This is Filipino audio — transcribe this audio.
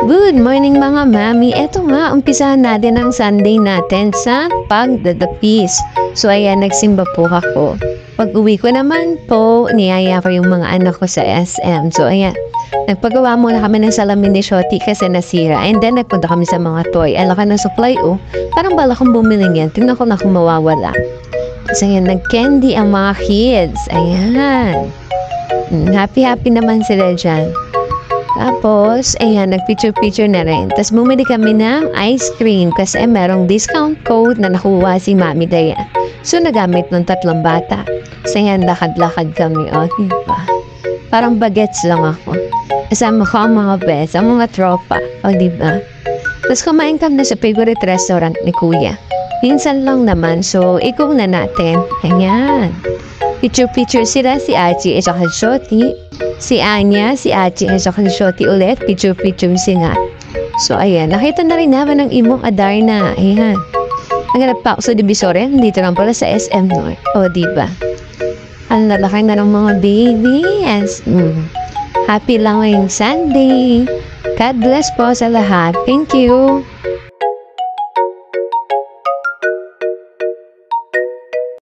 Good morning mga mami. Eto nga, umpisahan natin ang Sunday natin sa pagdadapis. So ayan, nagsimba po ako. Pag uwi ko naman po, niyaya ko yung mga anak ko sa SM. So ayan, nagpagawa muna kami ng salamin ni Shoti kasi nasira. And then nagpunta kami sa mga toy. Alaka ng supply parang bala kong bumili yan. Tingnan ko na kung mawawala. So ayan, nag-candy ang mga kids. Ayan. Happy naman sila dyan. Tapos, ayan, nag-picture na rin. Tapos, bumili kami ng ice cream kasi merong discount code na nakuha si Mami Dayan. So, nagamit ng 3 bata. So, ayan, lakad-lakad kami. O, diba? Parang bagets lang ako. Kasama ko ang mga best, ang mga tropa. O, diba? Tapos, kumain kami na sa favorite restaurant ni Kuya. Minsan lang naman, so, ikong na natin. Ayan. Picture sila si Achi at saka Shoti. Si Anya, si Achi at saka Shoti ulit. Picture sila. So, ayan. Nakita na rin naman ang imong Adarna. Ayan. Naganap pa ako sa Divisoria. Dito lang pala sa SM North. O, diba? Ang lalaki na ng mga baby. Yes. Happy lang ngayong Sunday. God bless po sa lahat. Thank you.